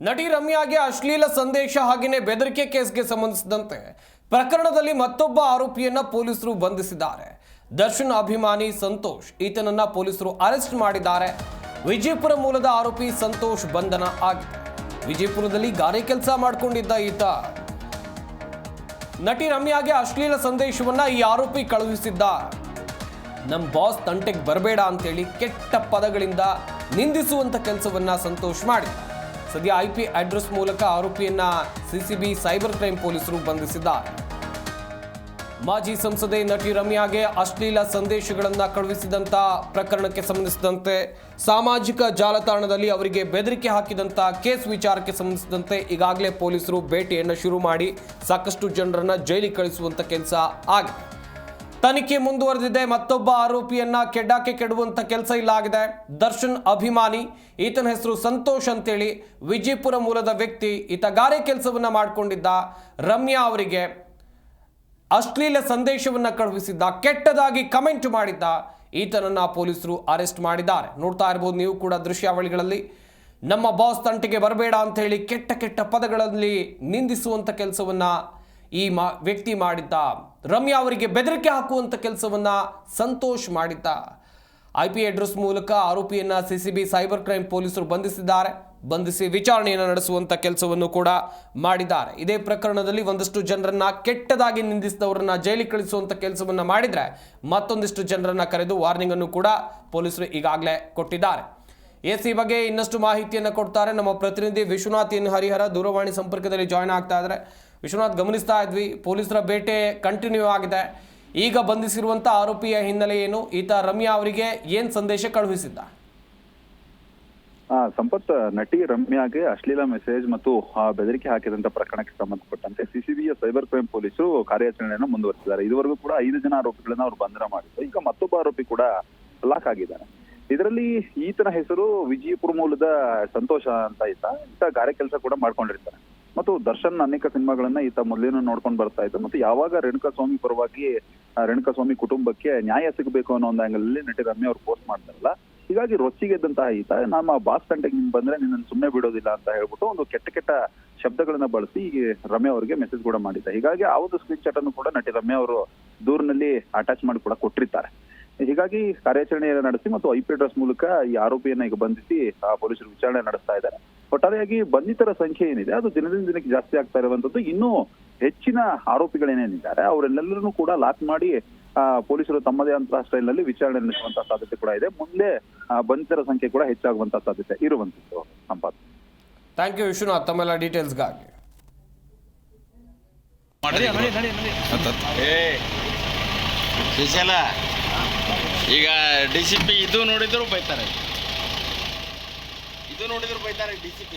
ನಟಿ ರಮ್ಯಾಗೆ ಅಶ್ಲೀಲ ಸಂದೇಶ ಹಾಗೆಯೇ ಬೆದರಿಕೆ ಕೇಸ್ಗೆ ಸಂಬಂಧಿಸಿದಂತೆ ಪ್ರಕರಣದಲ್ಲಿ ಮತ್ತೊಬ್ಬ ಆರೋಪಿಯನ್ನ ಪೊಲೀಸರು ಬಂಧಿಸಿದ್ದಾರೆ. ದರ್ಶನ್ ಅಭಿಮಾನಿ ಸಂತೋಷ್ ಈತನನ್ನ ಪೊಲೀಸರು ಅರೆಸ್ಟ್ ಮಾಡಿದ್ದಾರೆ. ವಿಜಯಪುರ ಮೂಲದ ಆರೋಪಿ ಸಂತೋಷ್ ಬಂಧನ ಆಗಿದೆ. ವಿಜಯಪುರದಲ್ಲಿ ಗಾರೆ ಕೆಲಸ ಮಾಡಿಕೊಂಡಿದ್ದ ಈತ ನಟಿ ರಮ್ಯಾಗೆ ಅಶ್ಲೀಲ ಸಂದೇಶವನ್ನ ಈ ಆರೋಪಿ ಕಳುಹಿಸಿದ್ದ. ನಮ್ಮ ಬಾಸ್ ತಂಟೆಗೆ ಬರಬೇಡ ಅಂತೇಳಿ ಕೆಟ್ಟ ಪದಗಳಿಂದ ನಿಂದಿಸುವಂತ ಕೆಲಸವನ್ನ ಸಂತೋಷ್ ಮಾಡಿದ. ಸದ್ಯ IP ಅಡ್ರೆಸ್ ಮೂಲಕ ಆರೋಪಿಯನ್ನ CCB ಸೈಬರ್ ಕ್ರೈಮ್ ಪೊಲೀಸರು ಬಂಧಿಸಿದ್ದಾರೆ. ಮಾಜಿ ಸಂಸದೆ ನಟಿ ರಮ್ಯಾಗೆ ಅಶ್ಲೀಲ ಸಂದೇಶಗಳನ್ನು ಕಳುಹಿಸಿದಂತ ಪ್ರಕರಣಕ್ಕೆ ಸಂಬಂಧಿಸಿದಂತೆ ಸಾಮಾಜಿಕ ಜಾಲತಾಣದಲ್ಲಿ ಅವರಿಗೆ ಬೆದರಿಕೆ ಹಾಕಿದಂತ ಕೇಸ್ ವಿಚಾರಕ್ಕೆ ಸಂಬಂಧಿಸಿದಂತೆ ಈಗಾಗಲೇ ಪೊಲೀಸರು ಭೇಟಿಯನ್ನು ಶುರು ಮಾಡಿ ಸಾಕಷ್ಟು ಜನರನ್ನ ಜೈಲಿಗೆ ಕಳಿಸುವಂತ ಕೆಲಸ ಆಗಿದೆ. ತನಿಖೆ ಮುಂದುವರೆದಿದೆ. ಮತ್ತೊಬ್ಬ ಆರೋಪಿಯನ್ನ ಕೆಡ್ಡಾಕೆ ಕೆಡುವಂತ ಕೆಲಸ ಇಲ್ಲಾಗಿದೆ. ದರ್ಶನ್ ಅಭಿಮಾನಿ, ಈತನ ಹೆಸರು ಸಂತೋಷ್ ಅಂತೇಳಿ ವಿಜಯಪುರ ಮೂಲದ ವ್ಯಕ್ತಿ. ಈತ ಗಾರೆ ಕೆಲಸವನ್ನ ಮಾಡಿಕೊಂಡಿದ್ದ. ರಮ್ಯಾ ಅವರಿಗೆ ಅಶ್ಲೀಲ ಸಂದೇಶವನ್ನ ಕಳುಹಿಸಿದ್ದ, ಕೆಟ್ಟದಾಗಿ ಕಮೆಂಟ್ ಮಾಡಿದ್ದ. ಈತನನ್ನ ಪೊಲೀಸರು ಅರೆಸ್ಟ್ ಮಾಡಿದ್ದಾರೆ. ನೋಡ್ತಾ ಇರಬಹುದು ನೀವು ಕೂಡ ದೃಶ್ಯಾವಳಿಗಳಲ್ಲಿ. ನಮ್ಮ ಬಾಸ್ ತಂಟೆಗೆ ಬರಬೇಡ ಅಂತ ಹೇಳಿ ಕೆಟ್ಟ ಕೆಟ್ಟ ಪದಗಳಲ್ಲಿ ನಿಂದಿಸುವಂತ ಕೆಲಸವನ್ನ ಈ ವ್ಯಕ್ತಿ ಮಾಡಿದ್ದ. ರಮ್ಯಾ ಅವರಿಗೆ ಬೆದರಿಕೆ ಹಾಕುವಂತ ಕೆಲಸವನ್ನ ಸಂತೋಷ್ ಮಾಡಿದ್ದ. IP ಅಡ್ರೆಸ್ ಮೂಲಕ ಆರೋಪಿಯನ್ನ CCB ಸೈಬರ್ ಕ್ರೈಮ್ ಪೊಲೀಸರು ಬಂಧಿಸಿ ವಿಚಾರಣೆಯನ್ನು ನಡೆಸುವಂತ ಕೆಲಸವನ್ನು ಕೂಡ ಮಾಡಿದ್ದಾರೆ. ಇದೇ ಪ್ರಕರಣದಲ್ಲಿ ಒಂದಷ್ಟು ಜನರನ್ನ ಕೆಟ್ಟದಾಗಿ ನಿಂದಿಸಿದವರನ್ನ ಜೈಲಿಗೆ ಕಳಿಸುವಂತ ಕೆಲಸವನ್ನ ಮಾಡಿದ್ರೆ ಮತ್ತೊಂದಿಷ್ಟು ಜನರನ್ನ ಕರೆದು ವಾರ್ನಿಂಗ್ ಅನ್ನು ಕೂಡ ಪೊಲೀಸರು ಈಗಾಗಲೇ ಕೊಟ್ಟಿದ್ದಾರೆ. ಈ ಬಗ್ಗೆ ಇನ್ನಷ್ಟು ಮಾಹಿತಿಯನ್ನು ಕೊಡ್ತಾರೆ ನಮ್ಮ ಪ್ರತಿನಿಧಿ ವಿಶ್ವನಾಥ್ ಎನ್ ಹರಿಹರ ದೂರವಾಣಿ ಸಂಪರ್ಕದಲ್ಲಿ ಜಾಯ್ನ್ ಆಗ್ತಾ ಇದ್ದಾರೆ. ವಿಶ್ವನಾಥ್, ಗಮನಿಸ್ತಾ ಇದ್ವಿ ಪೊಲೀಸರ ಬೇಟೆ ಕಂಟಿನ್ಯೂ ಆಗಿದೆ. ಈಗ ಬಂಧಿಸಿರುವಂತ ಆರೋಪಿಯ ಹಿನ್ನೆಲೆ ಏನು? ಈತ ರಮ್ಯಾ ಅವರಿಗೆ ಏನ್ ಸಂದೇಶ ಕಳುಹಿಸಿದ್ದ? ಸಂಪತ್, ನಟಿ ರಮ್ಯಾಗೆ ಅಶ್ಲೀಲ ಮೆಸೇಜ್ ಮತ್ತು ಬೆದರಿಕೆ ಹಾಕಿದಂತ ಪ್ರಕರಣಕ್ಕೆ ಸಂಬಂಧಪಟ್ಟಂತೆ CCBಯ ಸೈಬರ್ ಕ್ರೈಮ್ ಪೊಲೀಸರು ಕಾರ್ಯಾಚರಣೆಯನ್ನು ಮುಂದುವರಿಸಿದ್ದಾರೆ. ಇದುವರೆಗೂ ಕೂಡ 5 ಜನ ಆರೋಪಿಗಳನ್ನ ಅವರು ಬಂಧನ ಮಾಡಿದ್ರು. ಈಗ ಮತ್ತೊಬ್ಬ ಆರೋಪಿ ಕೂಡ ಲಾಕ್ ಆಗಿದ್ದಾನೆ. ಇದರಲ್ಲಿ ಈತನ ಹೆಸರು ವಿಜಯಪುರ ಮೂಲದ ಸಂತೋಷ ಅಂತ. ಈತ ಗಾರೆ ಕೆಲಸ ಕೂಡ ಮಾಡ್ಕೊಂಡಿರ್ತಾನೆ ಮತ್ತು ದರ್ಶನ್ ಅನೇಕ ಸಿನಿಮಾಗಳನ್ನ ಈತ ಮೊದಲೇನು ನೋಡ್ಕೊಂಡು ಬರ್ತಾ ಇದ್ದ. ಮತ್ತು ಯಾವಾಗ ರೇಣುಕಾಸ್ವಾಮಿ ಪರವಾಗಿ ರೇಣುಕಾಸ್ವಾಮಿ ಕುಟುಂಬಕ್ಕೆ ನ್ಯಾಯ ಸಿಗಬೇಕು ಅನ್ನೋ ಒಂದು ಆಂಗಲ್ ಅಲ್ಲಿ ನಟಿ ರಮ್ಯಾ ಅವ್ರು ಪೋಸ್ಟ್ ಮಾಡ್ತಾರಲ್ಲ, ಹೀಗಾಗಿ ರೊಚ್ಚಿಗೆದ್ದಂತಹ ಈತ ನಮ್ಮ ಬಾಸ್ ತಂಟೆಗೆ ನಿನ್ ಬಂದ್ರೆ ನಿನ್ನ ಸುಮ್ಮನೆ ಬಿಡೋದಿಲ್ಲ ಅಂತ ಹೇಳ್ಬಿಟ್ಟು ಒಂದು ಕೆಟ್ಟ ಶಬ್ದಗಳನ್ನ ಬಳಸಿ ರಮ್ಯಾ ಅವರಿಗೆ ಮೆಸೇಜ್ ಕೂಡ ಮಾಡಿದ್ದ. ಹೀಗಾಗಿ ಆ ಒಂದು ಸ್ಕ್ರೀನ್ ಶಾಟ್ ಅನ್ನು ಕೂಡ ನಟಿ ರಮ್ಯಾ ಅವರು ದೂರಿನಲ್ಲಿ ಅಟ್ಯಾಚ್ ಮಾಡಿ ಕೂಡ ಕೊಟ್ಟಿರ್ತಾರೆ. ಹೀಗಾಗಿ ಕಾರ್ಯಾಚರಣೆಯನ್ನು ನಡೆಸಿ ಮತ್ತು IP ಅಡ್ರೆಸ್ ಮೂಲಕ ಈ ಆರೋಪಿಯನ್ನ ಈಗ ಬಂಧಿಸಿ ಪೊಲೀಸರು ವಿಚಾರಣೆ ನಡೆಸ್ತಾ ಇದ್ದಾರೆ. ಒಟ್ಟಾರೆಯಾಗಿ ಬಂಧಿತರ ಸಂಖ್ಯೆ ಏನಿದೆ ಅದು ದಿನದಿಂದ ದಿನಕ್ಕೆ ಜಾಸ್ತಿ ಆಗ್ತಾ ಇರುವಂತದ್ದು. ಇನ್ನೂ ಹೆಚ್ಚಿನ ಆರೋಪಿಗಳೇನೇನಿದ್ದಾರೆ ಅವರೆಲ್ಲರನ್ನೂ ಕೂಡ ಲಾಕ್ ಮಾಡಿ ಪೊಲೀಸರು ತಮ್ಮದೇ ಅಂತ ಸ್ಟೈಲ್ ನಲ್ಲಿ ವಿಚಾರಣೆ ನಡೆಸುವಂತಹ ಸಾಧ್ಯತೆ ಕೂಡ ಇದೆ. ಮುಂದೆ ಬಂಧಿತರ ಸಂಖ್ಯೆ ಕೂಡ ಹೆಚ್ಚಾಗುವಂತಹ ಸಾಧ್ಯತೆ ಇರುವಂತದ್ದು. ಸಂಪಾತ್, ಥ್ಯಾಂಕ್ ಯು ವಿಶ್ವನಾಥ್ ತಮ್ಮೆಲ್ಲ ಡೀಟೇಲ್ಸ್ಗಾಗಿ. ಈಗ DCP ಇದು ನೋಡಿದ್ರು ಬೈತಾರೆ, DCP